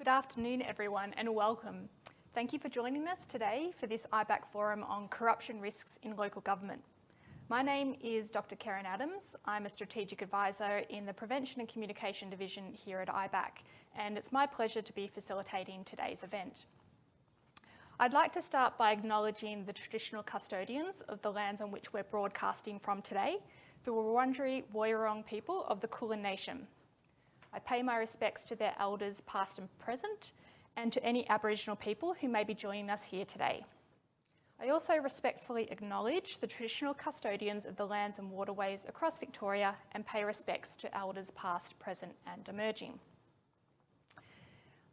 Good afternoon, everyone, and welcome. Thank you for joining us today for this IBAC forum on corruption risks in local government. My name is Dr. Karen Adams. I'm a strategic advisor in the Prevention and Communication Division here at IBAC, and it's my pleasure to be facilitating today's event. I'd like to start by acknowledging the traditional custodians of the lands on which we're broadcasting from today, the Wurundjeri Woiwurrung people of the Kulin Nation. I pay my respects to their elders past and present, and to any Aboriginal people who may be joining us here today. I also respectfully acknowledge the traditional custodians of the lands and waterways across Victoria and pay respects to elders past, present and emerging.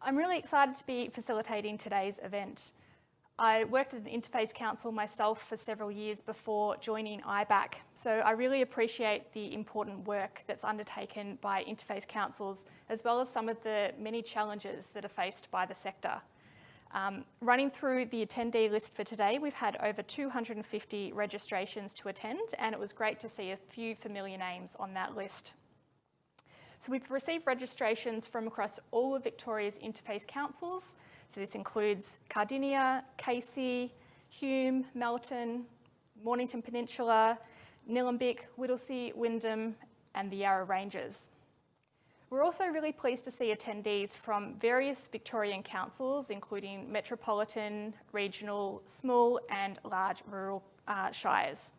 I'm really excited to be facilitating today's event. I worked at an interface council myself for several years before joining IBAC, so I really appreciate the important work that's undertaken by interface councils, as well as some of the many challenges that are faced by the sector. Running through the attendee list for today, we've had over 250 registrations to attend, and it was great to see a few familiar names on that list. So we've received registrations from across all of Victoria's interface councils. So this includes Cardinia, Casey, Hume, Melton, Mornington Peninsula, Nillumbik, Whittlesea, Wyndham and the Yarra Ranges. We're also really pleased to see attendees from various Victorian councils, including metropolitan, regional, small and large rural shires.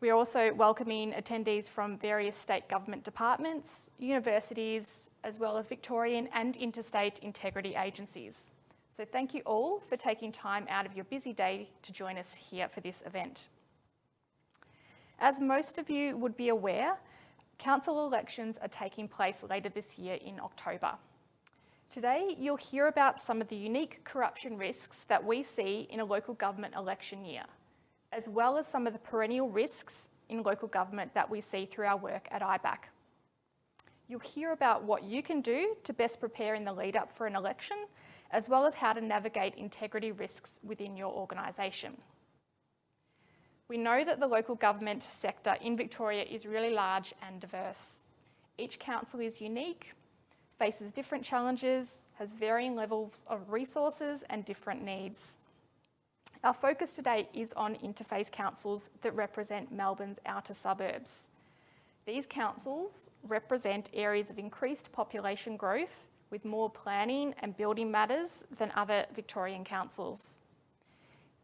We are also welcoming attendees from various state government departments, universities, as well as Victorian and interstate integrity agencies. So thank you all for taking time out of your busy day to join us here for this event. As most of you would be aware, council elections are taking place later this year in October. Today, you'll hear about some of the unique corruption risks that we see in a local government election year, as well as some of the perennial risks in local government that we see through our work at IBAC. You'll hear about what you can do to best prepare in the lead up for an election, as well as how to navigate integrity risks within your organisation. We know that the local government sector in Victoria is really large and diverse. Each council is unique, faces different challenges, has varying levels of resources and different needs. Our focus today is on interface councils that represent Melbourne's outer suburbs. These councils represent areas of increased population growth with more planning and building matters than other Victorian councils.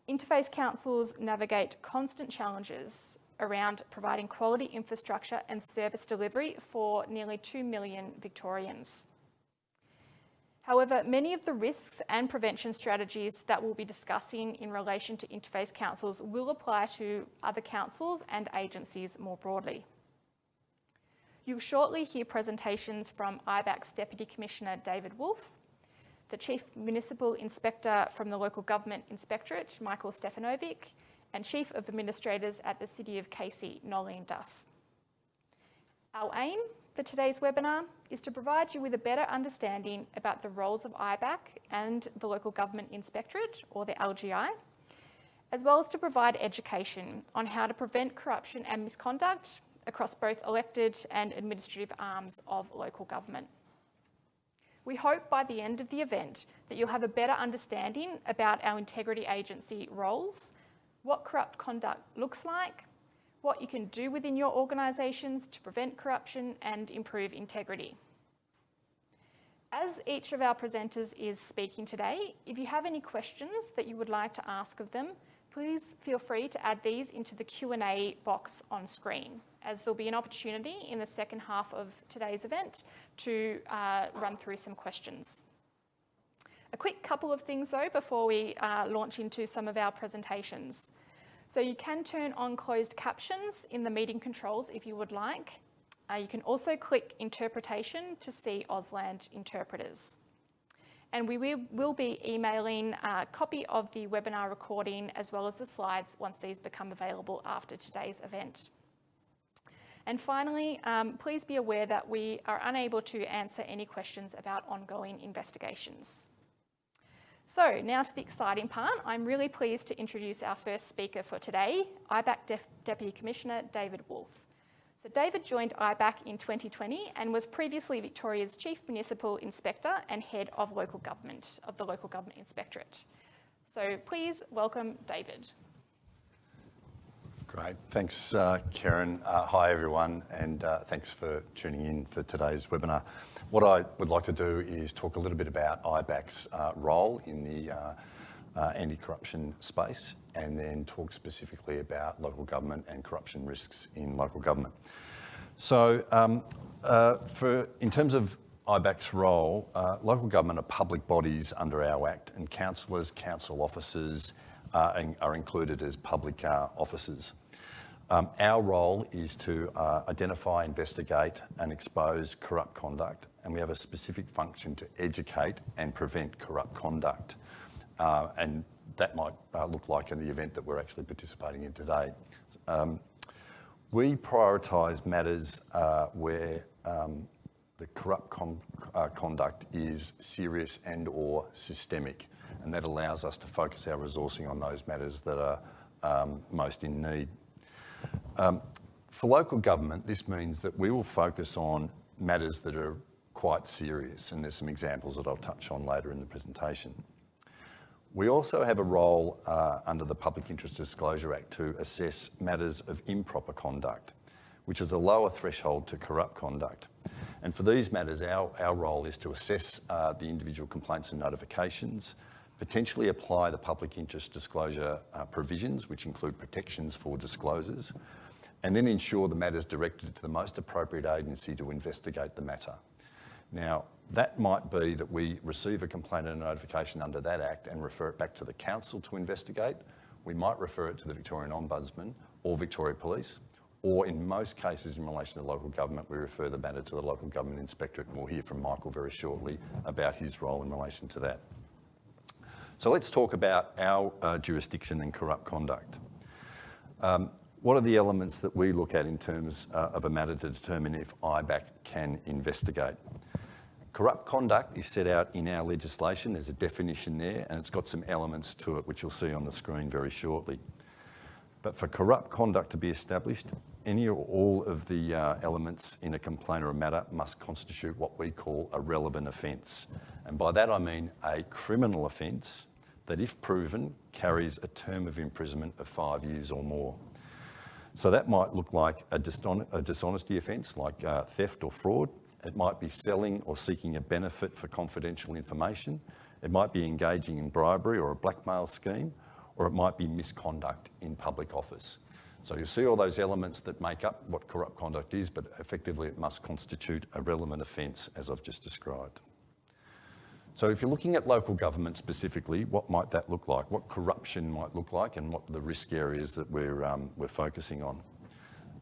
Interface councils navigate constant challenges around providing quality infrastructure and service delivery for nearly 2 million Victorians. However, many of the risks and prevention strategies that we'll be discussing in relation to interface councils will apply to other councils and agencies more broadly. You'll shortly hear presentations from IBAC's Deputy Commissioner David Wolfe, the Chief Municipal Inspector from the Local Government Inspectorate, Michael Stefanovic, and Chief of Administrators at the City of Casey, Nolene Duff. Our aim for today's webinar is to provide you with a better understanding about the roles of IBAC and the Local Government Inspectorate, or the LGI, as well as to provide education on how to prevent corruption and misconduct across both elected and administrative arms of local government. We hope by the end of the event that you'll have a better understanding about our integrity agency roles, what corrupt conduct looks like, what you can do within your organisations to prevent corruption and improve integrity. As each of our presenters is speaking today, if you have any questions that you would like to ask of them, please feel free to add these into the Q&A box on screen, as there'll be an opportunity in the second half of today's event to run through some questions. A quick couple of things though before we launch into some of our presentations. So you can turn on closed captions in the meeting controls if you would like. You can also click interpretation to see Auslan interpreters. And we will be emailing a copy of the webinar recording as well as the slides once these become available after today's event. And finally, please be aware that we are unable to answer any questions about ongoing investigations. So now to the exciting part. I'm really pleased to introduce our first speaker for today, IBAC Deputy Commissioner David Wolfe. So David joined IBAC in 2020 and was previously Victoria's Chief Municipal Inspector and Head of Local Government of the Local Government Inspectorate. So please welcome David. Great, thanks Karen. Hi everyone, and thanks for tuning in for today's webinar. What I would like to do is talk a little bit about IBAC's role in the anti-corruption space, and then talk specifically about local government and corruption risks in local government. So in terms of IBAC's role, local government are public bodies under our Act, and councillors, council officers are included as public officers. Our role is to identify, investigate and expose corrupt conduct, and we have a specific function to educate and prevent corrupt conduct. And that might look like in the event that we're actually participating in today. We prioritise matters where the corrupt conduct is serious and or systemic, and that allows us to focus our resourcing on those matters that are most in need. For local government, this means that we will focus on matters that are quite serious, and there's some examples that I'll touch on later in the presentation. We also have a role under the Public Interest Disclosure Act to assess matters of improper conduct, which is a lower threshold to corrupt conduct. And for these matters, our role is to assess the individual complaints and notifications, potentially apply the public interest disclosure provisions, which include protections for disclosures, and then ensure the matter is directed to the most appropriate agency to investigate the matter. Now, that might be that we receive a complaint and a notification under that Act and refer it back to the council to investigate. We might refer it to the Victorian Ombudsman or Victoria Police, or in most cases in relation to local government, we refer the matter to the Local Government Inspectorate, and we'll hear from Michael very shortly about his role in relation to that. So let's talk about our jurisdiction and corrupt conduct. What are the elements that we look at in terms of a matter to determine if IBAC can investigate? Corrupt conduct is set out in our legislation. There's a definition there, and it's got some elements to it, which you'll see on the screen very shortly. But for corrupt conduct to be established, any or all of the elements in a complaint or a matter must constitute what we call a relevant offence. And by that I mean a criminal offence that, if proven, carries a term of imprisonment of 5 years or more. So that might look like a dishonesty offence, like theft or fraud. It might be selling or seeking a benefit for confidential information. It might be engaging in bribery or a blackmail scheme, or it might be misconduct in public office. So you see all those elements that make up what corrupt conduct is, but effectively it must constitute a relevant offence, as I've just described. So if you're looking at local government specifically, what might that look like? What corruption might look like, and what are the risk areas that we're focusing on?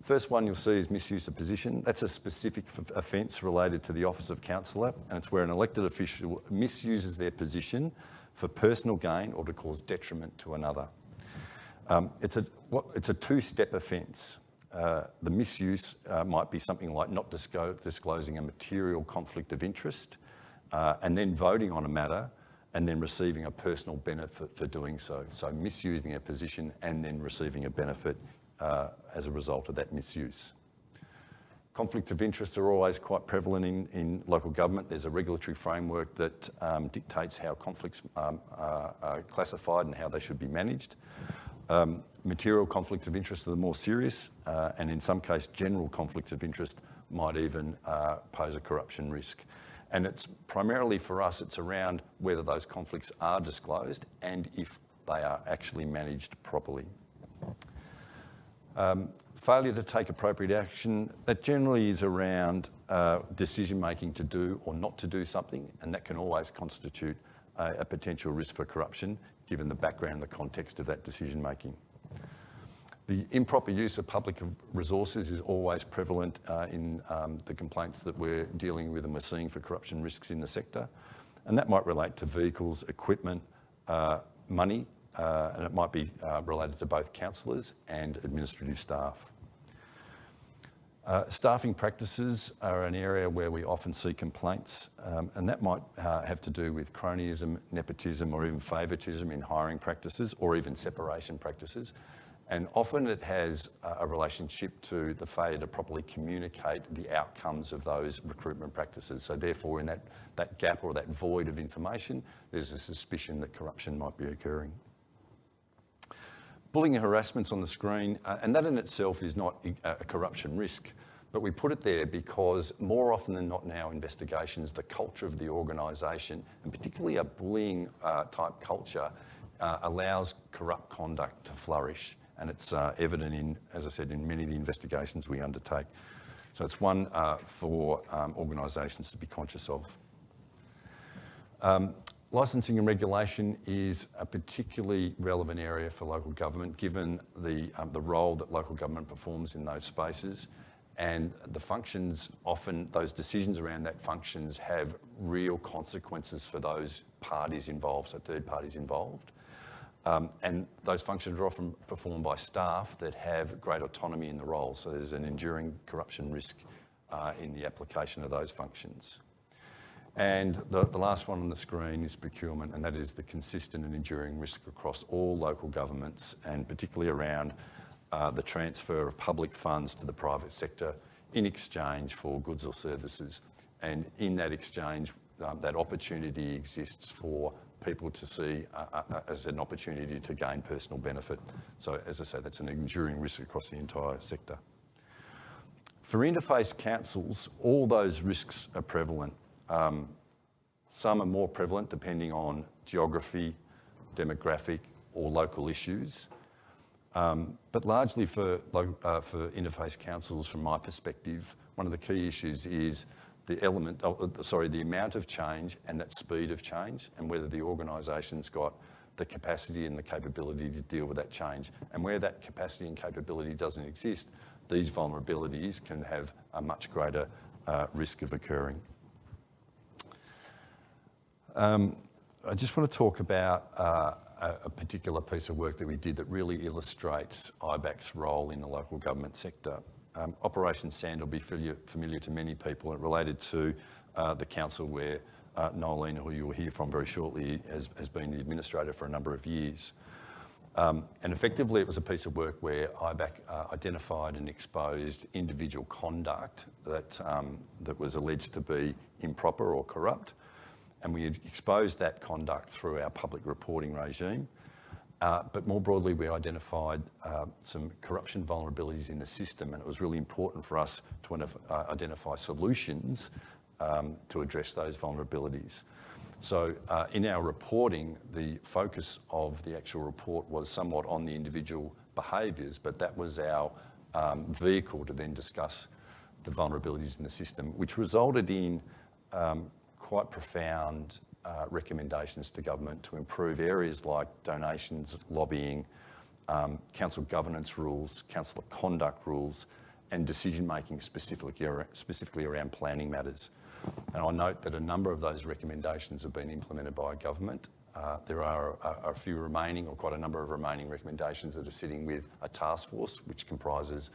First one you'll see is misuse of position. That's a specific offence related to the office of councillor, and it's where an elected official misuses their position for personal gain or to cause detriment to another. It's a two-step offence. The misuse might be something like not disclosing a material conflict of interest, and then voting on a matter, and then receiving a personal benefit for doing so. So misusing a position and then receiving a benefit as a result of that misuse. Conflict of interest are always quite prevalent in local government. There's a regulatory framework that dictates how conflicts are classified and how they should be managed. Material conflicts of interest are the more serious, and in some cases, general conflicts of interest might even pose a corruption risk. And it's primarily for us, it's around whether those conflicts are disclosed and if they are actually managed properly. Failure to take appropriate action, that generally is around decision making to do or not to do something, and that can always constitute a potential risk for corruption given the background and the context of that decision making. The improper use of public resources is always prevalent in the complaints that we're dealing with and we're seeing for corruption risks in the sector, and that might relate to vehicles, equipment, money, and it might be related to both councillors and administrative staff. Staffing practices are an area where we often see complaints, and that might have to do with cronyism, nepotism, or even favouritism in hiring practices, or even separation practices. And often it has a relationship to the failure to properly communicate the outcomes of those recruitment practices. So therefore, in that gap or that void of information, there's a suspicion that corruption might be occurring. Bullying and harassment's on the screen, and that in itself is not a corruption risk, but we put it there because more often than not in our investigations, the culture of the organisation, and particularly a bullying type culture, allows corrupt conduct to flourish. And it's evident in, as I said, in many of the investigations we undertake. So it's one for organisations to be conscious of. Licensing and regulation is a particularly relevant area for local government, given the role that local government performs in those spaces. And the functions, often those decisions around that functions have real consequences for those parties involved, so third parties involved. And those functions are often performed by staff that have great autonomy in the role. So there's an enduring corruption risk in the application of those functions. And the last one on the screen is procurement, and that is the consistent and enduring risk across all local governments, and particularly around the transfer of public funds to the private sector in exchange for goods or services. And in that exchange, that opportunity exists for people to see as an opportunity to gain personal benefit. So as I say, that's an enduring risk across the entire sector. For interface councils, all those risks are prevalent. Some are more prevalent depending on geography, demographic or local issues. But largely for interface councils, from my perspective, one of the key issues is the amount of change and that speed of change, and whether the organisation's got the capacity and the capability to deal with that change. And where that capacity and capability doesn't exist, these vulnerabilities can have a much greater risk of occurring. I just want to talk about a particular piece of work that we did that really illustrates IBAC's role in the local government sector. Operation Sand will be familiar to many people. It related to the council where Nolene, who you will hear from very shortly, has been the administrator for a number of years. And effectively, it was a piece of work where IBAC identified and exposed individual conduct that was alleged to be improper or corrupt. And we had exposed that conduct through our public reporting regime. But more broadly, we identified some corruption vulnerabilities in the system, and it was really important for us to identify solutions to address those vulnerabilities. So in our reporting, the focus of the actual report was somewhat on the individual behaviours, but that was our vehicle to then discuss the vulnerabilities in the system, which resulted in quite profound recommendations to government to improve areas like donations, lobbying, council governance rules, councillor conduct rules, and decision-making specifically around planning matters. And I note that a number of those recommendations have been implemented by government. There are a few remaining, or quite a number of remaining recommendations that are sitting with a task force, which comprises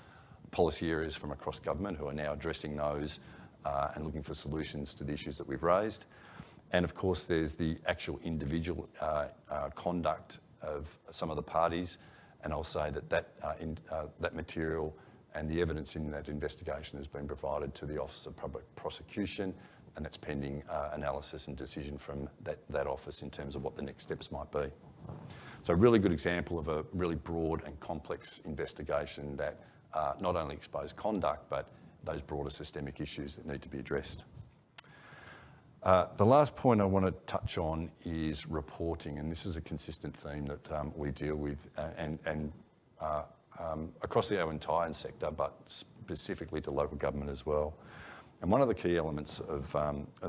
policy areas from across government who are now addressing those and looking for solutions to the issues that we've raised. And of course, there's the actual individual conduct of some of the parties. And I'll say that material and the evidence in that investigation has been provided to the Office of Public Prosecution, and that's pending analysis and decision from that office in terms of what the next steps might be. So a really good example of a really broad and complex investigation that not only exposed conduct, but those broader systemic issues that need to be addressed. The last point I want to touch on is reporting, and this is a consistent theme that we deal with across our entire sector, but specifically to local government as well. And one of the key elements of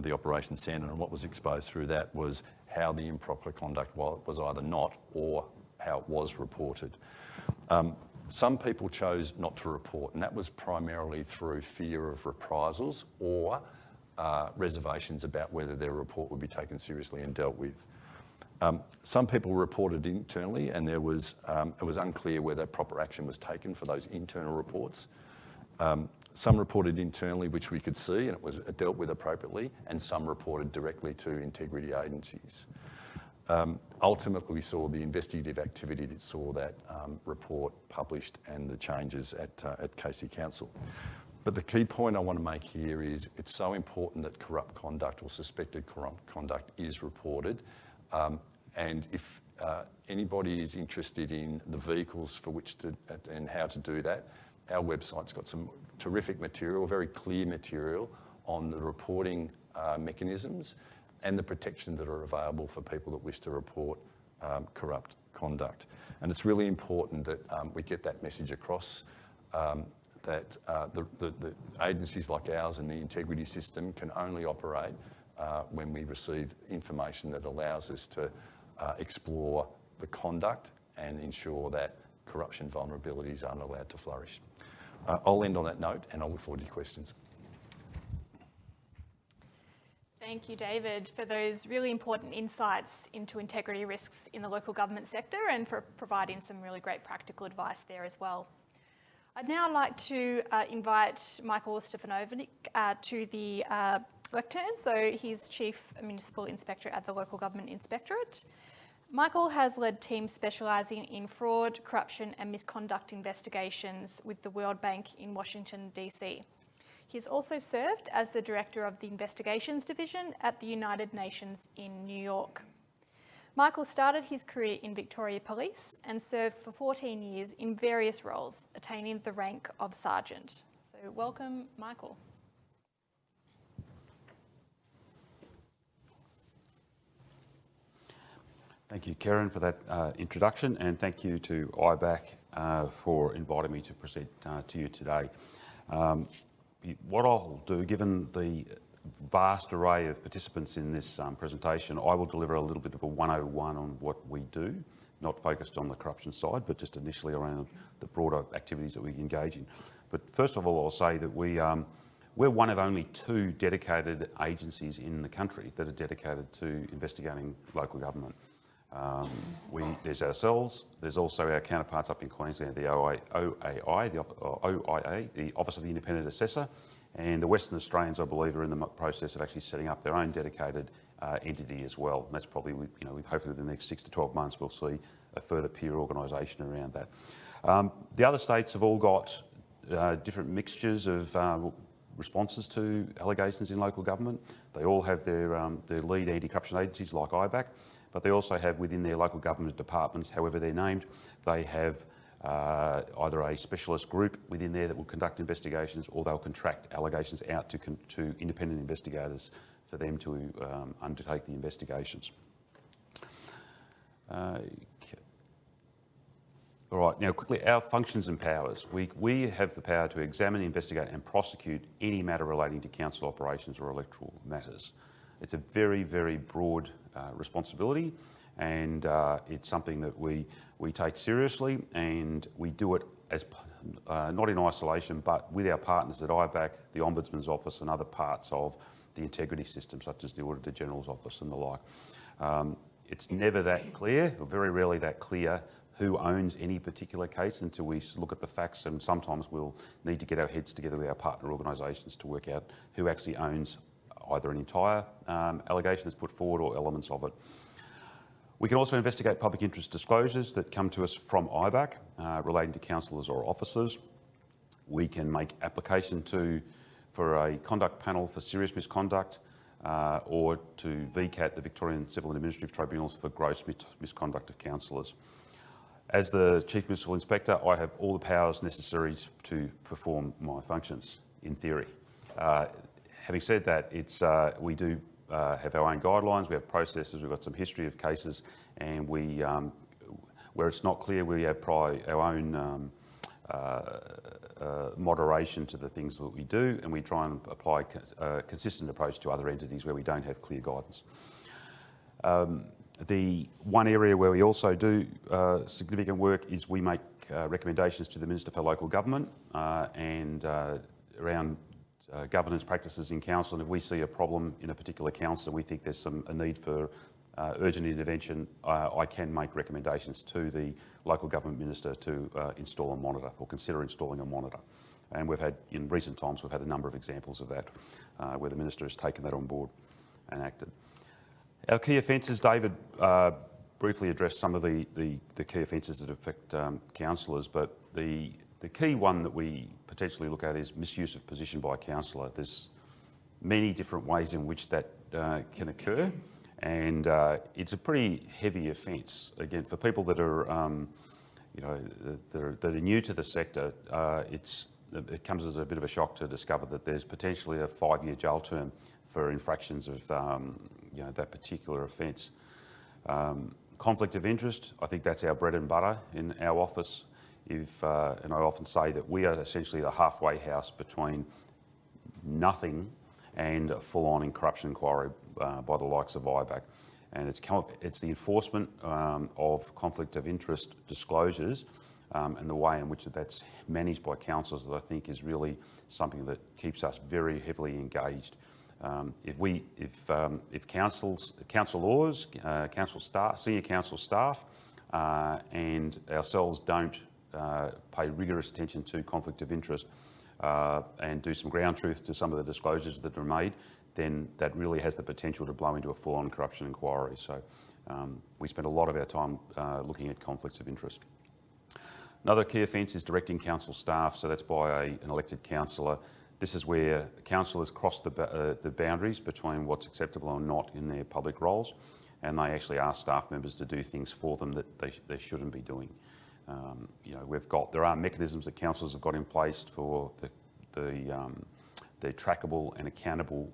the Operation Sandon and what was exposed through that was how the improper conduct was either not or how it was reported. Some people chose not to report, and that was primarily through fear of reprisals or reservations about whether their report would be taken seriously and dealt with. Some people reported internally, and it was unclear whether proper action was taken for those internal reports. Some reported internally, which we could see, and it was dealt with appropriately, and some reported directly to integrity agencies. Ultimately, we saw the investigative activity that saw that report published and the changes at Casey Council. But the key point I want to make here is it's so important that corrupt conduct or suspected corrupt conduct is reported. And if anybody is interested in the vehicles for which to and how to do that, our website's got some terrific material, very clear material on the reporting mechanisms and the protections that are available for people that wish to report corrupt conduct. And it's really important that we get that message across, that the agencies like ours and the integrity system can only operate when we receive information that allows us to explore the conduct and ensure that corruption vulnerabilities aren't allowed to flourish. I'll end on that note and I'll look forward to your questions. Thank you, David, for those really important insights into integrity risks in the local government sector and for providing some really great practical advice there as well. I'd now like to invite Michael Stefanovic to the lectern. So he's Chief Municipal Inspector at the Local Government Inspectorate. Michael has led teams specialising in fraud, corruption and misconduct investigations with the World Bank in Washington, DC. He's also served as the Director of the Investigations Division at the United Nations in New York. Michael started his career in Victoria Police and served for 14 years in various roles, attaining the rank of Sergeant. So welcome, Michael. Thank you, Karen, for that introduction, and thank you to IBAC for inviting me to present to you today. What I'll do, given the vast array of participants in this presentation, I will deliver a little bit of a 101 on what we do, not focused on the corruption side, but just initially around the broader activities that we engage in. But first of all, I'll say that we're one of only 2 dedicated agencies in the country that are dedicated to investigating local government. There's ourselves, there's also our counterparts up in Queensland, the OIA, the Office of the Independent Assessor, and the Western Australians, I believe, are in the process of actually setting up their own dedicated entity as well. And that's probably, hopefully within the next 6 to 12 months, we'll see a further peer organisation around that. The other states have all got different mixtures of responses to allegations in local government. They all have their lead anti-corruption agencies like IBAC, but they also have within their local government departments, however they're named, they have either a specialist group within there that will conduct investigations, or they'll contract allegations out to independent investigators for them to undertake the investigations. All right, now quickly, our functions and powers. We have the power to examine, investigate and prosecute any matter relating to council operations or electoral matters. It's a very, very broad responsibility, and it's something that we take seriously, and we do it as not in isolation, but with our partners at IBAC, the Ombudsman's Office and other parts of the integrity system, such as the Auditor General's Office and the like. It's never that clear, or very rarely that clear, who owns any particular case until we look at the facts, and sometimes we'll need to get our heads together with our partner organisations to work out who actually owns either an entire allegation that's put forward or elements of it. We can also investigate public interest disclosures that come to us from IBAC relating to councillors or officers. We can make application for a conduct panel for serious misconduct or to VCAT, the Victorian Civil and Administrative Tribunals, for gross misconduct of councillors. As the Chief Municipal Inspector, I have all the powers necessary to perform my functions, in theory. Having said that, we do have our own guidelines, we have processes, we've got some history of cases, and where it's not clear, we apply our own moderation to the things that we do, and we try and apply a consistent approach to other entities where we don't have clear guidance. The one area where we also do significant work is we make recommendations to the Minister for Local Government and around governance practices in council, and if we see a problem in a particular council, we think there's a need for urgent intervention, I can make recommendations to the local government minister to install a monitor or consider installing a monitor. And in recent times, we've had a number of examples of that where the minister has taken that on board and acted. Our key offences, David briefly addressed some of the key offences that affect councillors, but the key one that we potentially look at is misuse of position by a councillor. There's many different ways in which that can occur, and it's a pretty heavy offence. Again, for people that are, that are new to the sector, it comes as a bit of a shock to discover that there's potentially a 5-year jail term for infractions of that particular offence. Conflict of interest, I think that's our bread and butter in our office. And I often say that we are essentially the halfway house between nothing and a full-on corruption inquiry by the likes of IBAC. And it's the enforcement of conflict of interest disclosures and the way in which that's managed by councils that I think is really something that keeps us very heavily engaged. If councillors, council staff, senior council staff, and ourselves don't pay rigorous attention to conflict of interest and do some ground truth to some of the disclosures that are made, then that really has the potential to blow into a full-on corruption inquiry. So we spend a lot of our time looking at conflicts of interest. Another key offence is directing council staff, so that's by an elected councillor. This is where councillors cross the boundaries between what's acceptable or not in their public roles, and they actually ask staff members to do things for them that they shouldn't be doing. There are mechanisms that councillors have got in place for the trackable and accountable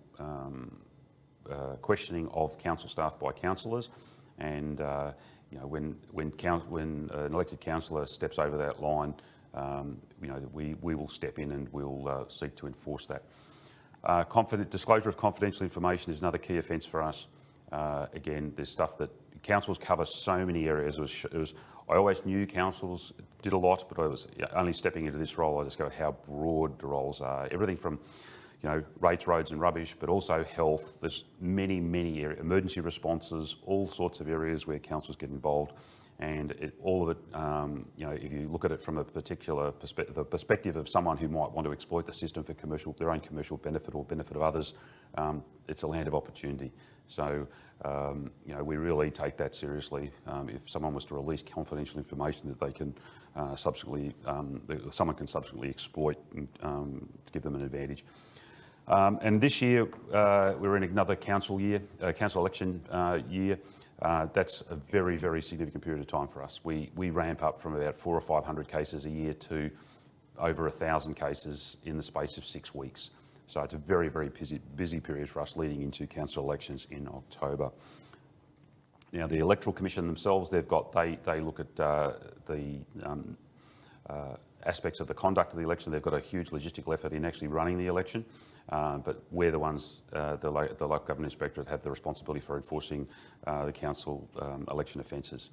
questioning of council staff by councillors, and when an elected councillor steps over that line, we will step in and we'll seek to enforce that. Disclosure of confidential information is another key offence for us. Again, there's stuff that councils cover so many areas. I always knew councils did a lot, but I was only stepping into this role, I discovered how broad the roles are. Everything from rates, roads and rubbish, but also health. There's many areas, emergency responses, all sorts of areas where councils get involved. And all of it, if you look at it from a particular perspective of someone who might want to exploit the system for their own commercial benefit or benefit of others, it's a land of opportunity. So, we really take that seriously. If someone was to release confidential information that they can someone can subsequently exploit to give them an advantage. And this year, we're in another council election year. That's a very significant period of time for us. We ramp up from about 400 or 500 cases a year to over 1,000 cases in the space of 6 weeks. So it's a very busy period for us leading into council elections in October. Now, the Electoral Commission themselves, they look at the aspects of the conduct of the election. They've got a huge logistical effort in actually running the election. But we're the ones, the local government inspectorate, have the responsibility for enforcing the council election offences.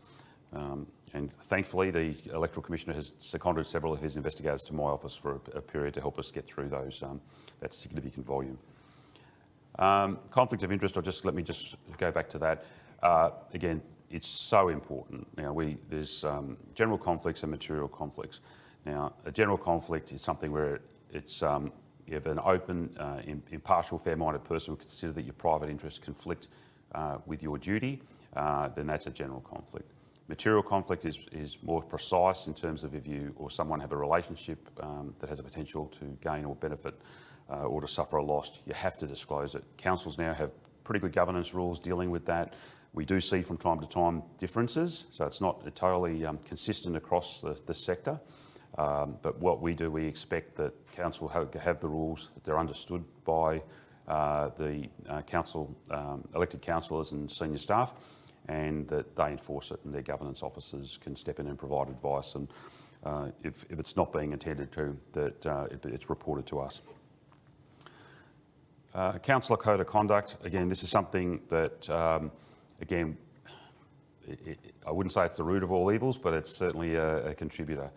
And thankfully, the Electoral Commissioner has seconded several of his investigators to my office for a period to help us get through those. That significant volume. Conflict of interest, let me just go back to that. Again, it's so important. Now, there's general conflicts and material conflicts. Now, a general conflict is something where it's you have an open, impartial, fair-minded person who consider that your private interests conflict with your duty, then that's a general conflict. Material conflict is more precise in terms of if you or someone have a relationship that has a potential to gain or benefit or to suffer a loss, you have to disclose it. Councils now have pretty good governance rules dealing with that. We do see from time to time differences, so it's not entirely consistent across the sector. But what we do, we expect that council have the rules, that they're understood by the council, elected councillors and senior staff, and that they enforce it, and their governance officers can step in and provide advice. And if it's not being attended to, that it's reported to us. Councillor Code of Conduct, again, this is something that, again, I wouldn't say it's the root of all evils, but it's certainly a contributor.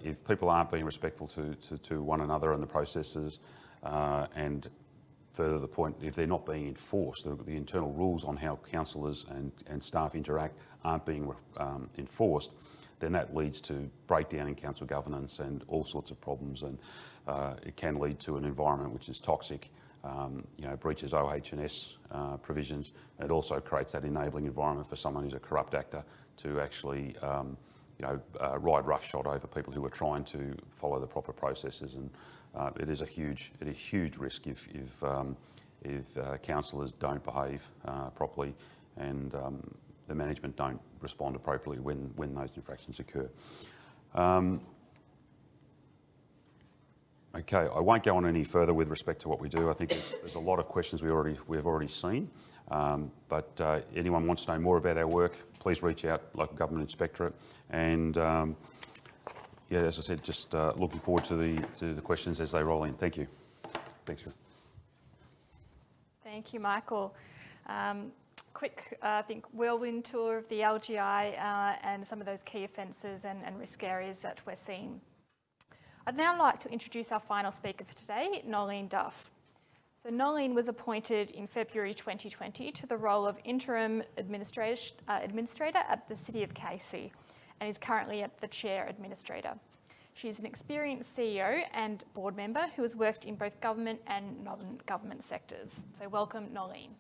If people aren't being respectful to one another and the processes, and further the point, if they're not being enforced, the internal rules on how councillors and staff interact aren't being enforced, then that leads to breakdown in council governance and all sorts of problems, and it can lead to an environment which is toxic breaches OH&S provisions. It also creates that enabling environment for someone who's a corrupt actor to actually ride roughshod over people who are trying to follow the proper processes. And it is a huge risk if councillors don't behave properly and the management don't respond appropriately when those infractions occur. Okay, I won't go on any further with respect to what we do. I think there's a lot of questions we've already seen. But anyone wants to know more about our work, please reach out, Local Government Inspectorate. And as I said, just looking forward to the questions as they roll in. Thank you. Thanks. Thank you, Michael. Quick, I think, whirlwind tour of the LGI and some of those key offences and risk areas that we're seeing. I'd now like to introduce our final speaker for today, Nolene Duff. So Nolene was appointed in February 2020 to the role of Interim Administrator at the City of Casey and is currently the Chair Administrator. She's an experienced CEO and board member who has worked in both government and non-government sectors. So welcome, Nolene.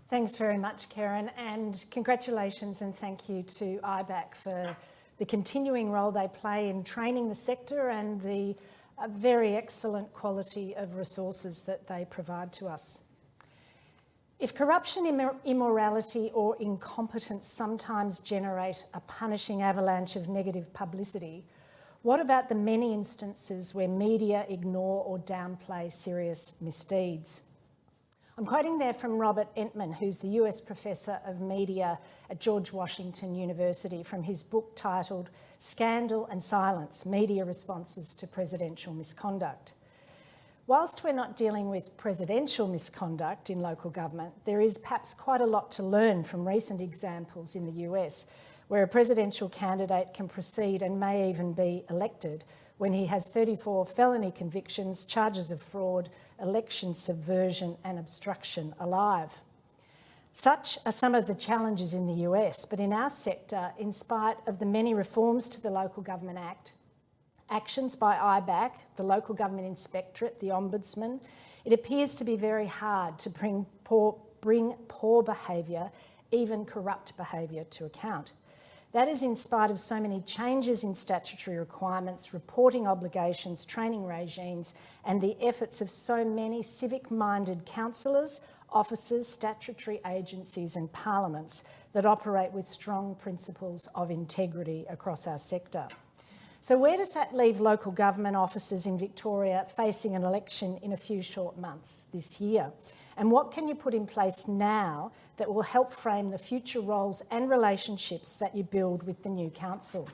Thanks very much, Karen, and congratulations and thank you to IBAC for the continuing role they play in training the sector and the very excellent quality of resources that they provide to us. If corruption, immorality or incompetence sometimes generate a punishing avalanche of negative publicity, what about the many instances where media ignore or downplay serious misdeeds? I'm quoting there from Robert Entman, who's the US Professor of Media at George Washington University, from his book titled Scandal and Silence, Media Responses to Presidential Misconduct. Whilst we're not dealing with presidential misconduct in local government, there is perhaps quite a lot to learn from recent examples in the US, where a presidential candidate can proceed and may even be elected when he has 34 felony convictions, charges of fraud, election subversion and obstruction alive. Such are some of the challenges in the US, but in our sector, in spite of the many reforms to the Local Government Act, actions by IBAC, the Local Government Inspectorate, the Ombudsman, it appears to be very hard to bring poor behaviour, even corrupt behaviour, to account. That is in spite of so many changes in statutory requirements, reporting obligations, training regimes, and the efforts of so many civic-minded councillors, officers, statutory agencies and parliaments that operate with strong principles of integrity across our sector. So where does that leave local government officers in Victoria facing an election in a few short months this year? And what can you put in place now that will help frame the future roles and relationships that you build with the new council?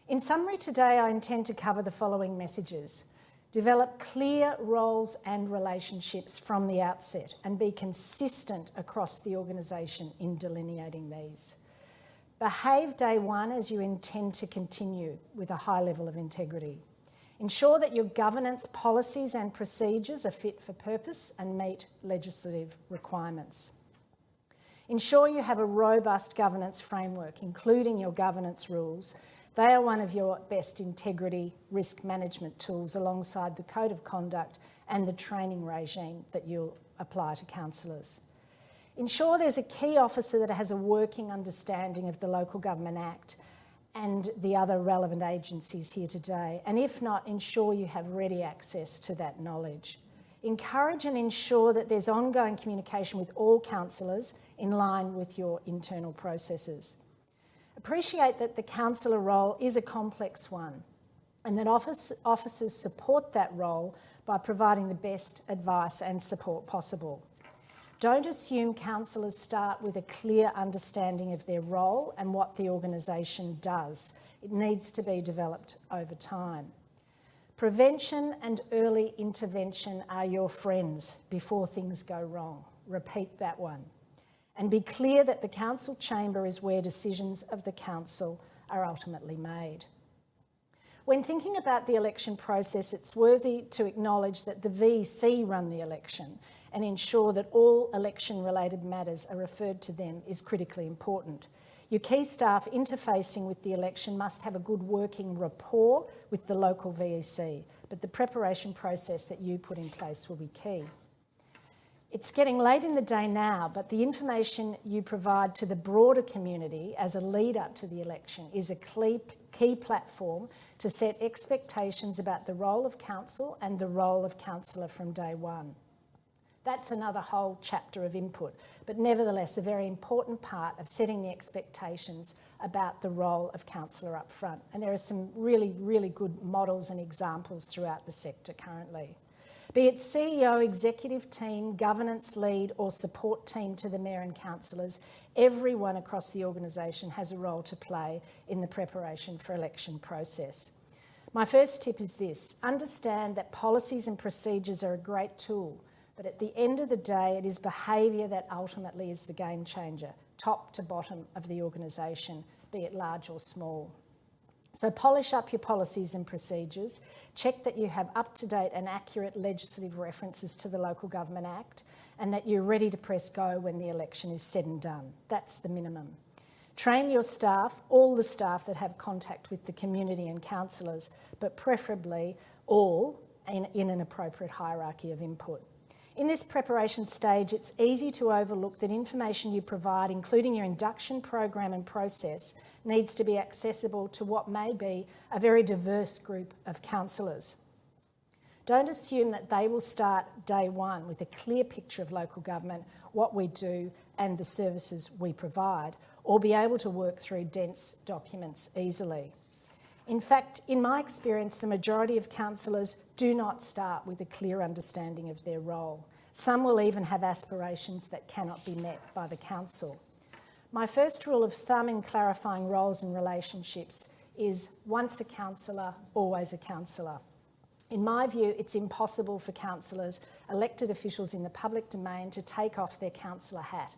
In summary, today I intend to cover the following messages. Develop clear roles and relationships from the outset and be consistent across the organisation in delineating these. Behave day one as you intend to continue with a high level of integrity. Ensure that your governance policies and procedures are fit for purpose and meet legislative requirements. Ensure you have a robust governance framework, including your governance rules. They are one of your best integrity risk management tools alongside the code of conduct and the training regime that you'll apply to councillors. Ensure there's a key officer that has a working understanding of the Local Government Act and the other relevant agencies here today, and if not, ensure you have ready access to that knowledge. Encourage and ensure that there's ongoing communication with all councillors in line with your internal processes. Appreciate that the councillor role is a complex one and that officers support that role by providing the best advice and support possible. Don't assume councillors start with a clear understanding of their role and what the organisation does. It needs to be developed over time. Prevention and early intervention are your friends before things go wrong. Repeat that one. And be clear that the council chamber is where decisions of the council are ultimately made. When thinking about the election process, it's worthy to acknowledge that the VC run the election and ensure that all election-related matters are referred to them is critically important. Your key staff interfacing with the election must have a good working rapport with the local VEC, but the preparation process that you put in place will be key. It's getting late in the day now, but the information you provide to the broader community as a lead up to the election is a key platform to set expectations about the role of council and the role of councillor from day one. That's another whole chapter of input, but nevertheless a very important part of setting the expectations about the role of councillor up front. And there are some really, really good models and examples throughout the sector currently. Be it CEO, executive team, governance lead or support team to the Mayor and councillors, everyone across the organisation has a role to play in the preparation for election process. My first tip is this: understand that policies and procedures are a great tool, but at the end of the day, it is behaviour that ultimately is the game changer, top to bottom of the organisation, be it large or small. So polish up your policies and procedures, check that you have up-to-date and accurate legislative references to the Local Government Act, and that you're ready to press go when the election is said and done. That's the minimum. Train your staff, all the staff that have contact with the community and councillors, but preferably all in an appropriate hierarchy of input. In this preparation stage, it's easy to overlook that information you provide, including your induction program and process, needs to be accessible to what may be a very diverse group of councillors. Don't assume that they will start day one with a clear picture of local government, what we do and the services we provide, or be able to work through dense documents easily. In fact, in my experience, the majority of councillors do not start with a clear understanding of their role. Some will even have aspirations that cannot be met by the council. My first rule of thumb in clarifying roles and relationships is once a councillor, always a councillor. In my view, it's impossible for councillors, elected officials in the public domain, to take off their councillor hat,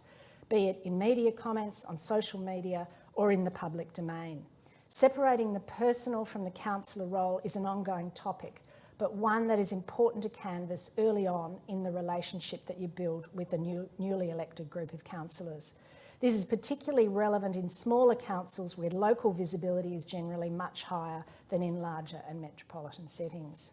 be it in media comments, on social media, or in the public domain. Separating the personal from the councillor role is an ongoing topic, but one that is important to canvass early on in the relationship that you build with a newly elected group of councillors. This is particularly relevant in smaller councils where local visibility is generally much higher than in larger and metropolitan settings.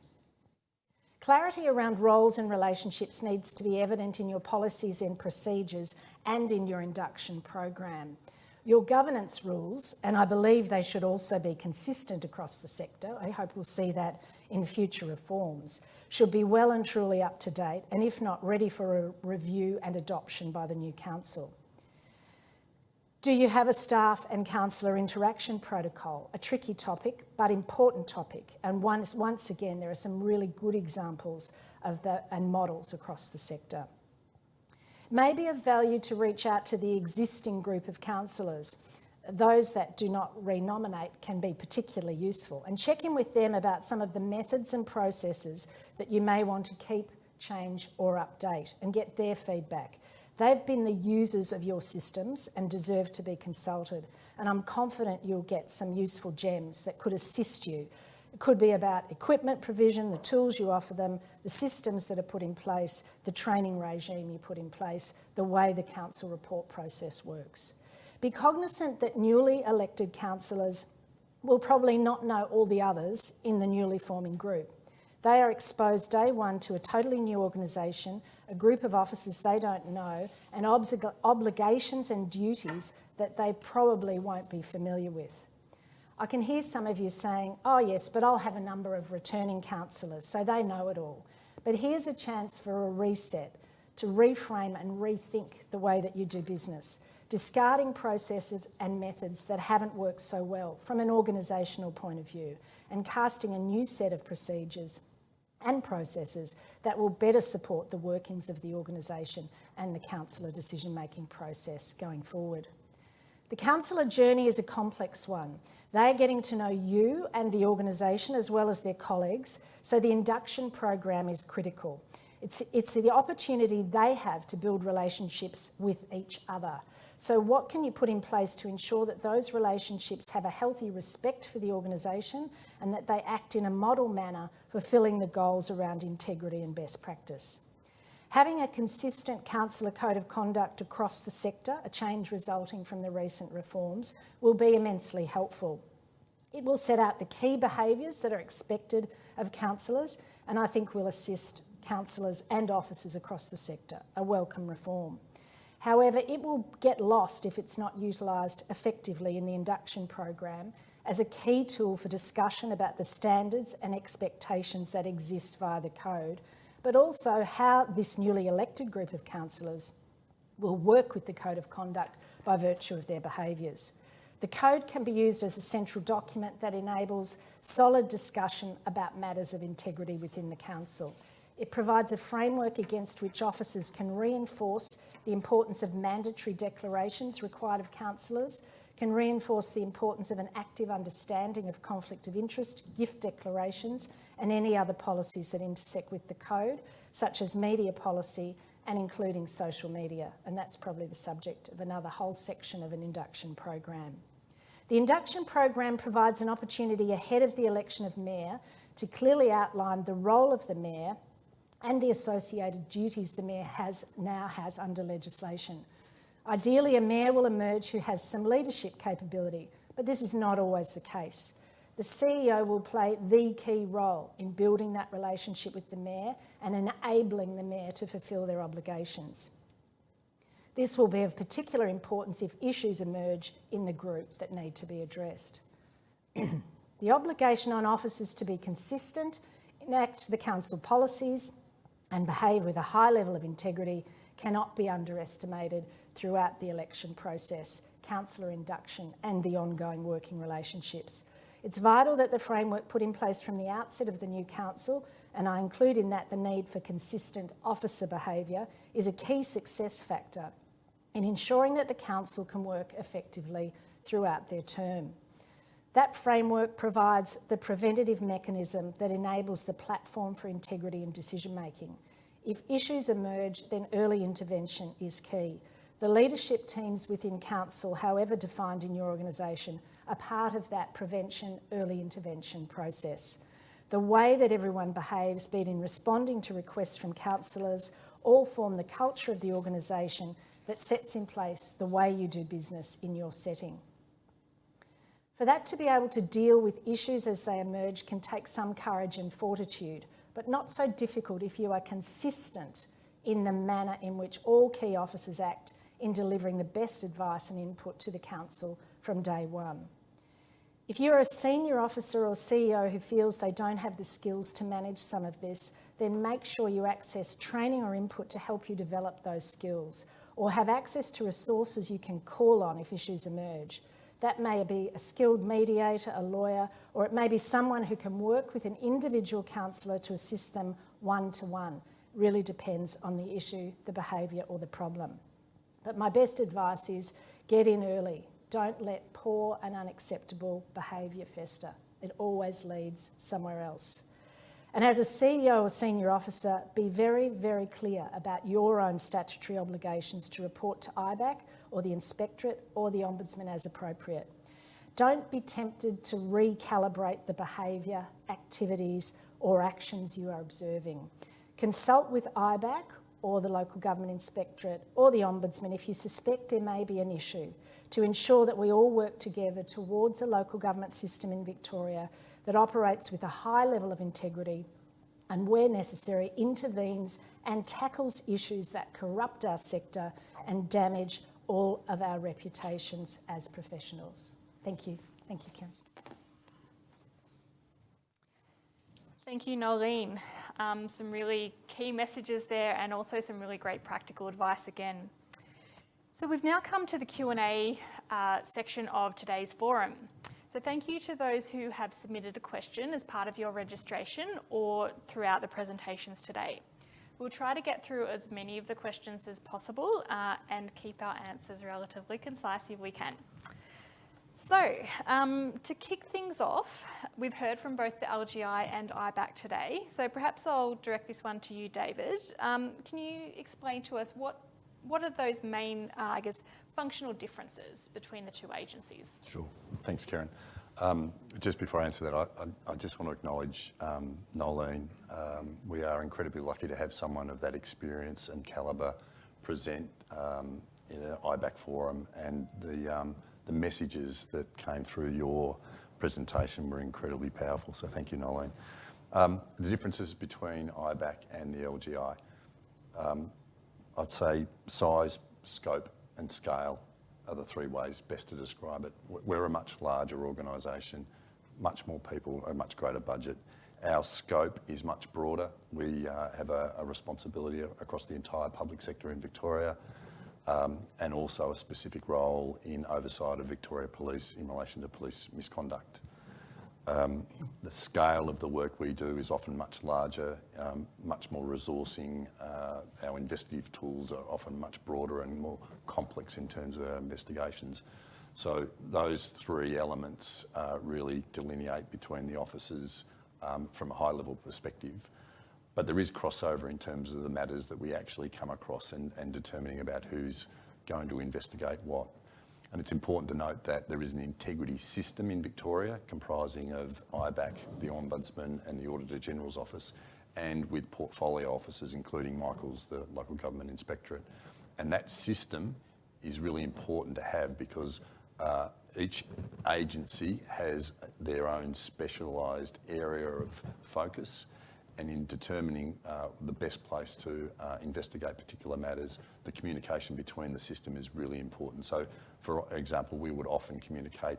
Clarity around roles and relationships needs to be evident in your policies and procedures and in your induction program. Your governance rules, and I believe they should also be consistent across the sector, I hope we'll see that in future reforms, should be well and truly up to date, and if not, ready for a review and adoption by the new council. Do you have a staff and councillor interaction protocol? A tricky topic, but important topic. And once again, there are some really good examples of that and models across the sector. It may be of value to reach out to the existing group of councillors. Those that do not renominate can be particularly useful, and check in with them about some of the methods and processes that you may want to keep, change or update, and get their feedback. They've been the users of your systems and deserve to be consulted, and I'm confident you'll get some useful gems that could assist you. It could be about equipment provision, the tools you offer them, the systems that are put in place, the training regime you put in place, the way the council report process works. Be cognisant that newly elected councillors will probably not know all the others in the newly forming group. They are exposed day one to a totally new organisation, a group of officers they don't know, and obligations and duties that they probably won't be familiar with. I can hear some of you saying, oh yes, but I'll have a number of returning councillors, so they know it all. But here's a chance for a reset, to reframe and rethink the way that you do business, discarding processes and methods that haven't worked so well from an organisational point of view, and casting a new set of procedures and processes that will better support the workings of the organisation and the councillor decision-making process going forward. The councillor journey is a complex one. They are getting to know you and the organisation as well as their colleagues, so the induction program is critical. It's the opportunity they have to build relationships with each other. So what can you put in place to ensure that those relationships have a healthy respect for the organisation and that they act in a model manner, fulfilling the goals around integrity and best practice? Having a consistent councillor code of conduct across the sector, a change resulting from the recent reforms, will be immensely helpful. It will set out the key behaviours that are expected of councillors, and I think will assist councillors and officers across the sector, a welcome reform. However, it will get lost if it's not utilised effectively in the induction program as a key tool for discussion about the standards and expectations that exist via the code, but also how this newly elected group of councillors will work with the code of conduct by virtue of their behaviours. The code can be used as a central document that enables solid discussion about matters of integrity within the council. It provides a framework against which officers can reinforce the importance of mandatory declarations required of councillors, can reinforce the importance of an active understanding of conflict of interest, gift declarations, and any other policies that intersect with the code, such as media policy and including social media. And that's probably the subject of another whole section of an induction program. The induction program provides an opportunity ahead of the election of mayor to clearly outline the role of the mayor and the associated duties the mayor now has under legislation. Ideally, a mayor will emerge who has some leadership capability, but this is not always the case. The CEO will play the key role in building that relationship with the mayor and enabling the mayor to fulfil their obligations. This will be of particular importance if issues emerge in the group that need to be addressed. The obligation on officers to be consistent, enact the council policies, and behave with a high level of integrity cannot be underestimated throughout the election process, councillor induction, and the ongoing working relationships. It's vital that the framework put in place from the outset of the new council, and I include in that the need for consistent officer behaviour, is a key success factor in ensuring that the council can work effectively throughout their term. That framework provides the preventative mechanism that enables the platform for integrity and decision making. If issues emerge, then early intervention is key. The leadership teams within council, however defined in your organisation, are part of that prevention, early intervention process. The way that everyone behaves, be it in responding to requests from councillors, all form the culture of the organisation that sets in place the way you do business in your setting. For that to be able to deal with issues as they emerge can take some courage and fortitude, but not so difficult if you are consistent in the manner in which all key officers act in delivering the best advice and input to the council from day one. If you're a senior officer or CEO who feels they don't have the skills to manage some of this, then make sure you access training or input to help you develop those skills, or have access to resources you can call on if issues emerge. That may be a skilled mediator, a lawyer, or it may be someone who can work with an individual councillor to assist them one-to-one. Really depends on the issue, the behaviour or the problem. But my best advice is get in early. Don't let poor and unacceptable behaviour fester. It always leads somewhere else. And as a CEO or senior officer, be very, very clear about your own statutory obligations to report to IBAC or the Inspectorate or the Ombudsman as appropriate. Don't be tempted to recalibrate the behaviour, activities or actions you are observing. Consult with IBAC or the Local Government Inspectorate or the Ombudsman if you suspect there may be an issue, to ensure that we all work together towards a local government system in Victoria that operates with a high level of integrity and, where necessary, intervenes and tackles issues that corrupt our sector and damage all of our reputations as professionals. Thank you. Thank you, Kim. Thank you, Nolene. Some really key messages there and also some really great practical advice again. So we've now come to the Q&A section of today's forum. So thank you to those who have submitted a question as part of your registration or throughout the presentations today. We'll try to get through as many of the questions as possible and keep our answers relatively concise if we can. So to kick things off, we've heard from both the LGI and IBAC today. So perhaps I'll direct this one to you, David. Can you explain to us what are those main, functional differences between the two agencies? Sure. Thanks, Karen. Just before I answer that, I just want to acknowledge Nolene. We are incredibly lucky to have someone of that experience and calibre present in an IBAC forum, and the messages that came through your presentation were incredibly powerful, so thank you, Nolene. The differences between IBAC and the LGI, I'd say size, scope and scale are the three ways best to describe it. We're a much larger organisation, much more people, a much greater budget. Our scope is much broader. We have a responsibility across the entire public sector in Victoria, and also a specific role in oversight of Victoria Police in relation to police misconduct. The scale of the work we do is often much larger, much more resourcing. Our investigative tools are often much broader and more complex in terms of our investigations. So those three elements really delineate between the officers from a high level perspective. But there is crossover in terms of the matters that we actually come across and determining about who's going to investigate what. And it's important to note that there is an integrity system in Victoria comprising of IBAC, the Ombudsman and the Auditor General's Office, and with portfolio officers including Michael's, the Local Government Inspectorate. And that system is really important to have because each agency has their own specialised area of focus, and in determining the best place to investigate particular matters, the communication between the system is really important. So, for example, we would often communicate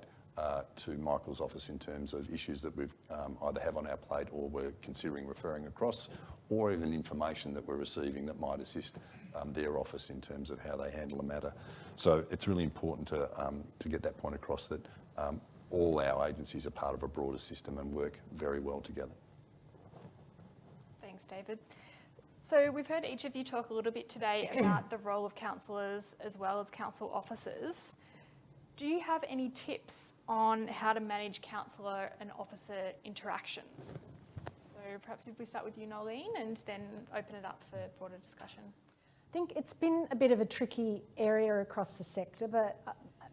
to Michael's office in terms of issues that we've either have on our plate or we're considering referring across, or even information that we're receiving that might assist their office in terms of how they handle a matter. So it's really important to get that point across, that all our agencies are part of a broader system and work very well together. Thanks, David. So we've heard each of you talk a little bit today about the role of councillors as well as council officers. Do you have any tips on how to manage councillor and officer interactions? So perhaps if we start with you, Nolene, and then open it up for broader discussion. I think it's been a bit of a tricky area across the sector, but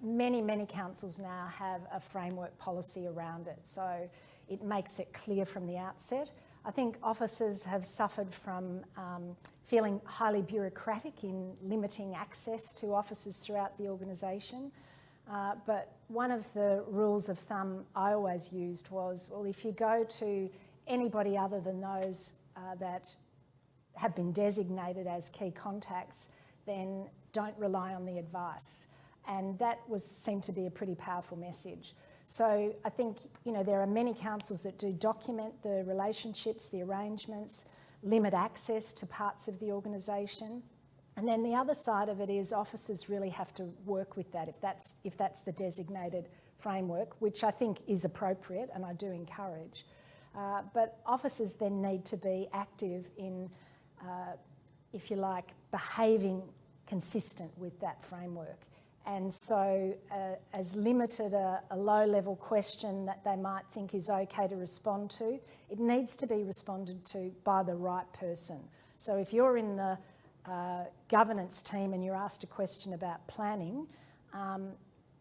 many councils now have a framework policy around it, so it makes it clear from the outset. I think officers have suffered from feeling highly bureaucratic in limiting access to officers throughout the organisation. But one of the rules of thumb I always used was, well, if you go to anybody other than those that have been designated as key contacts, then don't rely on the advice. And that seemed to be a pretty powerful message. So I think, there are many councils that do document the relationships, the arrangements, limit access to parts of the organisation. And then the other side of it is officers really have to work with that if that's the designated framework, which I think is appropriate and I do encourage. But officers then need to be active in, if you like, behaving consistent with that framework. And so as limited a low-level question that they might think is okay to respond to, it needs to be responded to by the right person. So if you're in the governance team and you're asked a question about planning,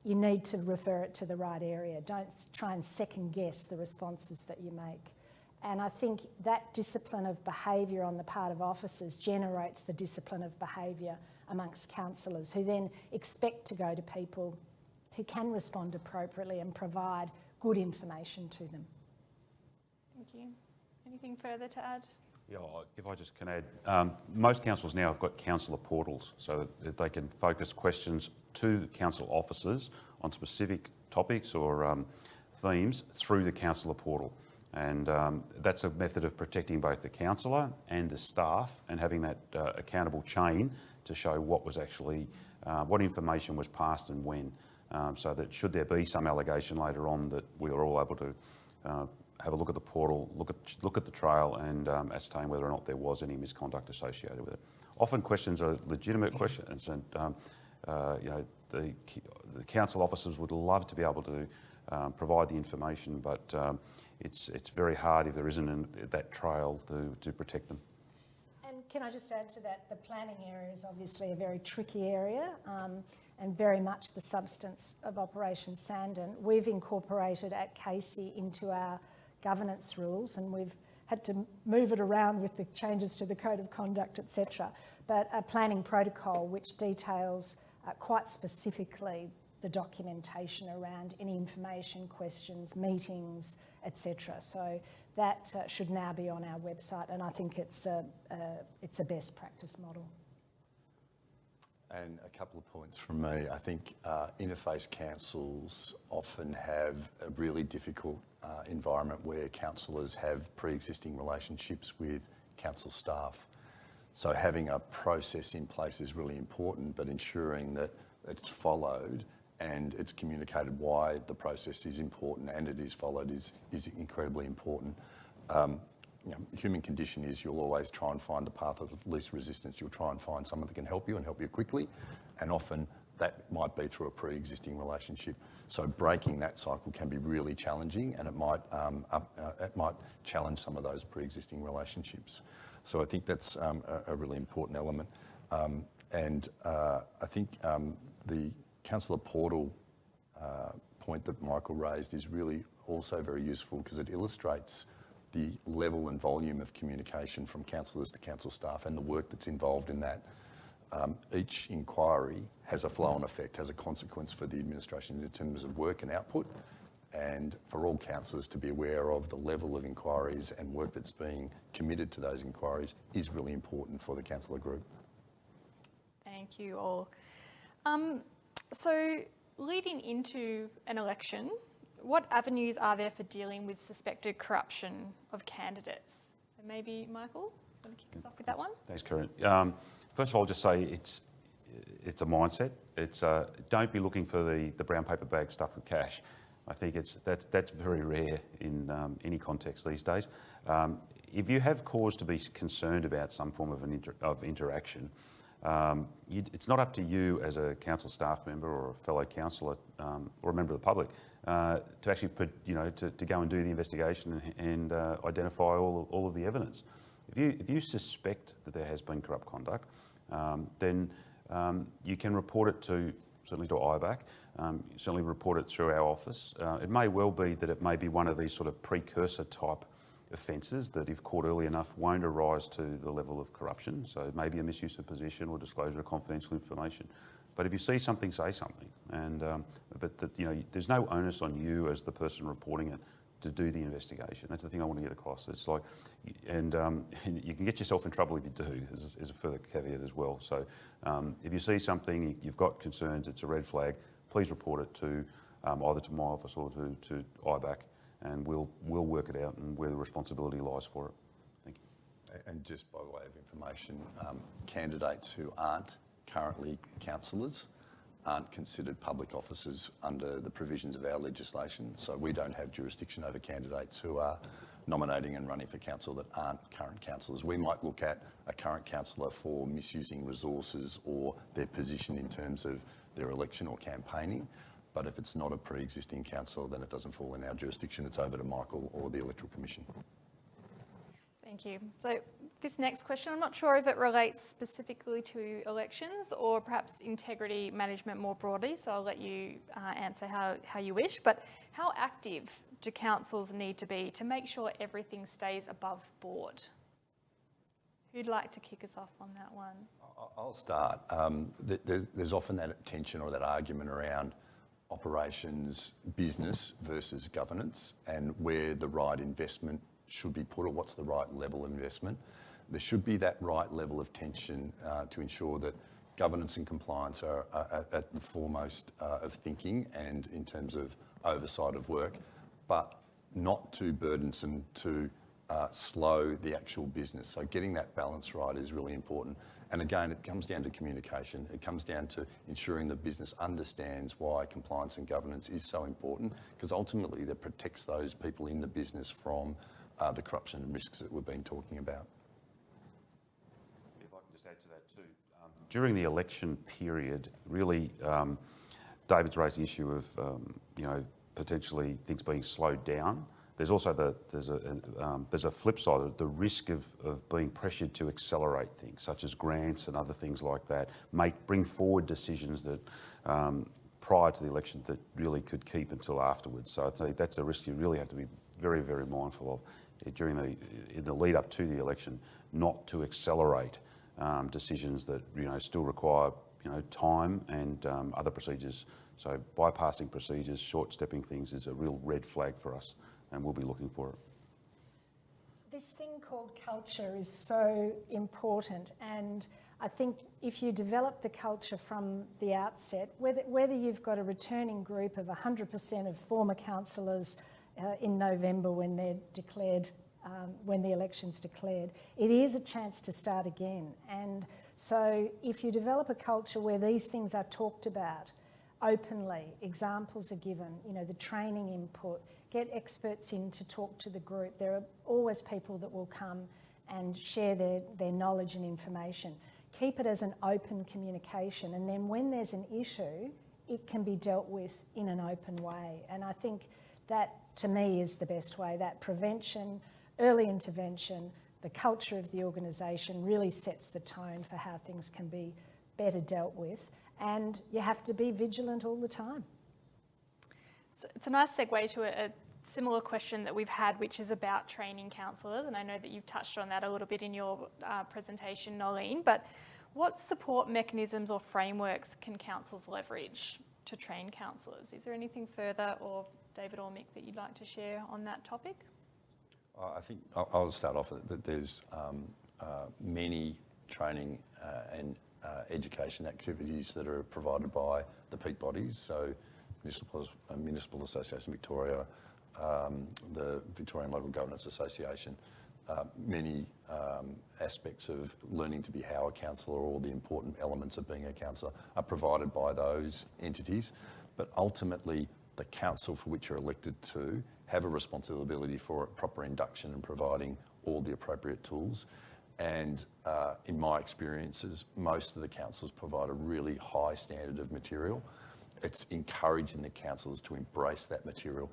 you need to refer it to the right area. Don't try and second-guess the responses that you make. And I think that discipline of behaviour on the part of officers generates the discipline of behaviour amongst councillors, who then expect to go to people who can respond appropriately and provide good information to them. Thank you. Anything further to add? Yeah, if I just can add, most councils now have got councillor portals so that they can focus questions to council officers on specific topics or themes through the councillor portal. And that's a method of protecting both the councillor and the staff and having that accountable chain to show what was actually, what information was passed and when, so that should there be some allegation later on, that we are all able to have a look at the portal, look at the trail and ascertain whether or not there was any misconduct associated with it. Often questions are legitimate questions, and the council officers would love to be able to provide the information, but it's very hard if there isn't that trail to protect them. And can I just add to that, the planning area is obviously a very tricky area, and very much the substance of Operation Sandon, we've incorporated at Casey into our governance rules, and we've had to move it around with the changes to the Code of Conduct, etc. But a planning protocol which details quite specifically the documentation around any information, questions, meetings, etc. So that should now be on our website, and I think it's a best practice model. And a couple of points from me. I think interface councils often have a really difficult environment where councillors have pre-existing relationships with council staff. So having a process in place is really important, but ensuring that it's followed and it's communicated why the process is important and it is followed is incredibly important. Human condition is you'll always try and find the path of least resistance. You'll try and find someone that can help you and help you quickly, and often that might be through a pre-existing relationship. So breaking that cycle can be really challenging, and it might challenge some of those pre-existing relationships. So I think that's a really important element. I think the councillor portal point that Michael raised is really also very useful because it illustrates the level and volume of communication from councillors to council staff and the work that's involved in that. Each inquiry has a flow-on effect, has a consequence for the administration in terms of work and output, and for all councillors to be aware of the level of inquiries and work that's being committed to those inquiries is really important for the councillor group. Thank you all. So leading into an election, what avenues are there for dealing with suspected corruption of candidates? So maybe Michael, you want to kick us off with that one? Thanks, Karen. First of all, I'll just say it's a mindset. It's don't be looking for the brown paper bag stuffed with cash. I think that's very rare in any context these days. If you have cause to be concerned about some form of interaction, it's not up to you as a council staff member or a fellow councillor or a member of the public to actually to go and do the investigation and identify all of the evidence. If you suspect that there has been corrupt conduct, then you can report it certainly to IBAC, certainly report it through our office. It may well be that it may be one of these sort of precursor type offences that, if caught early enough, won't arise to the level of corruption. So maybe a misuse of position or disclosure of confidential information. But if you see something, say something. And there's no onus on you as the person reporting it to do the investigation. That's the thing I want to get across. It's like, and you can get yourself in trouble if you do. Is a further caveat as well. So if you see something, you've got concerns, it's a red flag, please report it to either to my office or to IBAC. And we'll work it out and where the responsibility lies for it. Thank you. And just by way of information, candidates who aren't currently councillors aren't considered public officers under the provisions of our legislation. So we don't have jurisdiction over candidates who are nominating and running for council that aren't current councillors. We might look at a current councillor for misusing resources or their position in terms of their election or campaigning. But if it's not a pre-existing councillor, then it doesn't fall in our jurisdiction. It's over to Michael or the Electoral Commission. Thank you. So this next question, I'm not sure if it relates specifically to elections or perhaps integrity management more broadly, so I'll let you answer how you wish. But how active do councils need to be to make sure everything stays above board? Who'd like to kick us off on that one? I'll start. There's often that tension or that argument around operations, business versus governance, and where the right investment should be put or what's the right level of investment. There should be that right level of tension to ensure that governance and compliance are at the foremost of thinking and in terms of oversight of work, but not too burdensome to slow the actual business. So getting that balance right is really important. And again, it comes down to communication. It comes down to ensuring the business understands why compliance and governance is so important, because ultimately that protects those people in the business from the corruption and risks that we've been talking about. If I can just add to that too. During the election period, really, David's raised the issue of potentially things being slowed down There's also there's a flip side, the risk of being pressured to accelerate things, such as grants and other things like that, bring forward decisions that prior to the election that really could keep until afterwards. So I'd say that's a risk you really have to be very, very mindful of in the lead up to the election, not to accelerate decisions that still require time and other procedures. So bypassing procedures, short-stepping things is a real red flag for us, and we'll be looking for it. This thing called culture is so important, and I think if you develop the culture from the outset, whether you've got a returning group of 100% of former councillors in November when they're declared, when the election's declared, it is a chance to start again. And so if you develop a culture where these things are talked about openly, examples are given, the training input, get experts in to talk to the group. There are always people that will come and share their knowledge and information. Keep it as an open communication, and then when there's an issue, it can be dealt with in an open way. And I think that, to me, is the best way. That prevention, early intervention, the culture of the organisation really sets the tone for how things can be better dealt with, and you have to be vigilant all the time. It's a nice segue to a similar question that we've had, which is about training councillors, and I know that you've touched on that a little bit in your presentation, Nolene, but what support mechanisms or frameworks can councils leverage to train councillors? Is there anything further, or David or Mick, that you'd like to share on that topic? I think I'll start off that there's many training and education activities that are provided by the peak bodies, so Municipal Association Victoria, the Victorian Local Governance Association, many aspects of learning to be how a councillor, all the important elements of being a councillor are provided by those entities, but ultimately the council for which you're elected to have a responsibility for proper induction and providing all the appropriate tools. And in my experiences, most of the councils provide a really high standard of material. It's encouraging the councillors to embrace that material.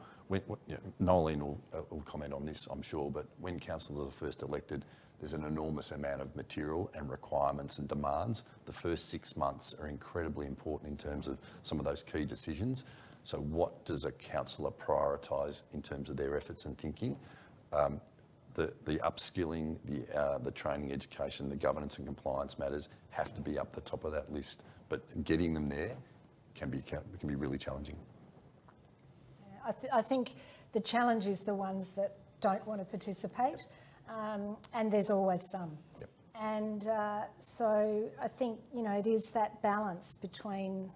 Nolene will comment on this, I'm sure, but when councillors are first elected, there's an enormous amount of material and requirements and demands. The first 6 months are incredibly important in terms of some of those key decisions. So what does a councillor prioritise in terms of their efforts and thinking? The upskilling, the training, education, the governance and compliance matters have to be up the top of that list, but getting them there can be really challenging. Yeah, I think the challenge is the ones that don't want to participate, and there's always some. Yep. And so I think, it is that balance between,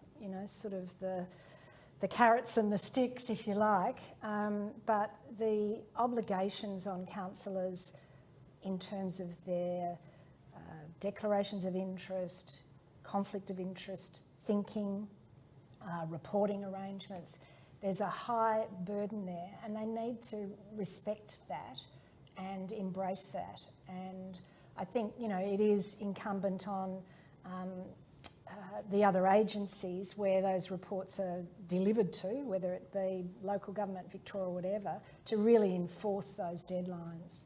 sort of the carrots and the sticks, if you like, but the obligations on councillors in terms of their declarations of interest, conflict of interest, thinking, reporting arrangements, there's a high burden there, and they need to respect that and embrace that. And I think, it is incumbent on the other agencies where those reports are delivered to, whether it be local government, Victoria, or whatever, to really enforce those deadlines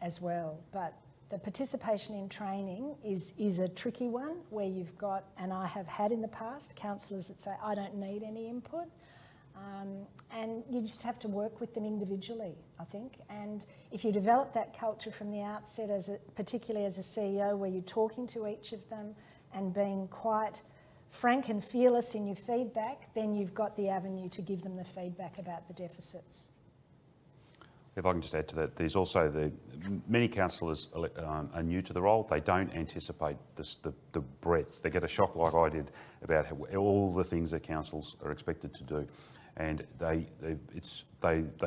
as well. But the participation in training is a tricky one, where you've got, and I have had in the past, councillors that say, I don't need any input. And you just have to work with them individually, I think. And if you develop that culture from the outset, particularly as a CEO, where you're talking to each of them and being quite frank and fearless in your feedback, then you've got the avenue to give them the feedback about the deficits. If I can just add to that, there's also many councillors are new to the role. They don't anticipate the breadth. They get a shock like I did about all the things that councils are expected to do. And they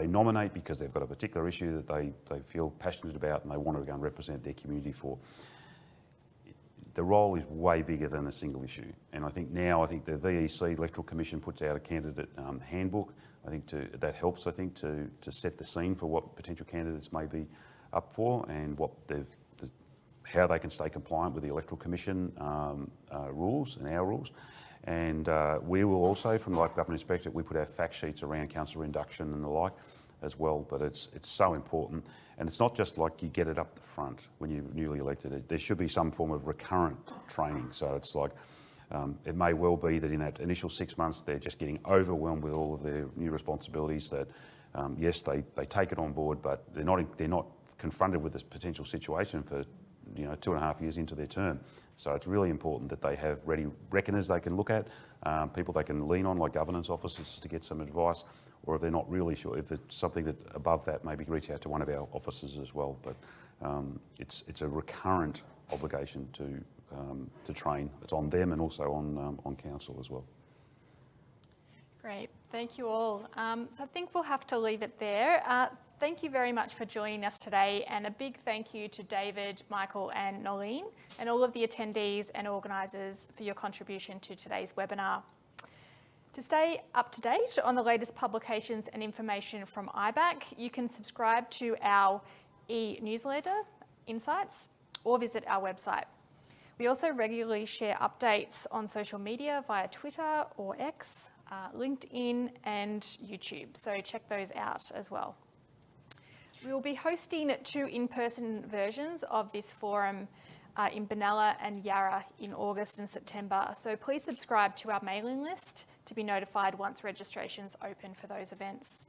nominate because they've got a particular issue that they feel passionate about and they want to go and represent their community for. The role is way bigger than a single issue. And I think the VEC, Electoral Commission, puts out a candidate handbook. I think that helps, to set the scene for what potential candidates may be up for and how they can stay compliant with the Electoral Commission rules and our rules. And we will also, from the Local Government Inspectorate, we put our fact sheets around councillor induction and the like. as well, but it's so important. And it's not just like you get it up the front when you're newly elected. There should be some form of recurrent training. So it's like, it may well be that in that initial 6 months, they're just getting overwhelmed with all of their new responsibilities that, yes, they take it on board, but they're not confronted with this potential situation for 2.5 years into their term. So it's really important that they have ready reckoners they can look at, people they can lean on, like governance officers, to get some advice, or if they're not really sure, if there's something that above that, maybe reach out to one of our officers as well. But it's a recurrent obligation to train. It's on them and also on council as well. Great, thank you all. So I think we'll have to leave it there. Thank you very much for joining us today, and a big thank you to David, Michael and Nolene, and all of the attendees and organisers for your contribution to today's webinar. To stay up to date on the latest publications and information from IBAC, you can subscribe to our e-newsletter, Insights, or visit our website. We also regularly share updates on social media via Twitter or X, LinkedIn and YouTube, so check those out as well. We will be hosting 2 in-person versions of this forum in Benalla and Yarra in August and September, so please subscribe to our mailing list to be notified once registrations open for those events.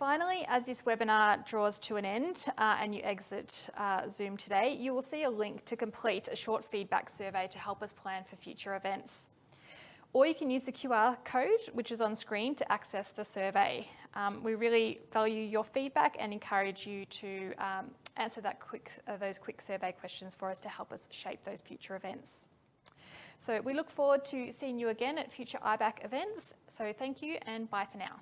Finally, as this webinar draws to an end and you exit Zoom today, you will see a link to complete a short feedback survey to help us plan for future events. Or you can use the QR code, which is on screen, to access the survey. We really value your feedback and encourage you to answer those quick survey questions for us to help us shape those future events. So we look forward to seeing you again at future IBAC events. So thank you and bye for now.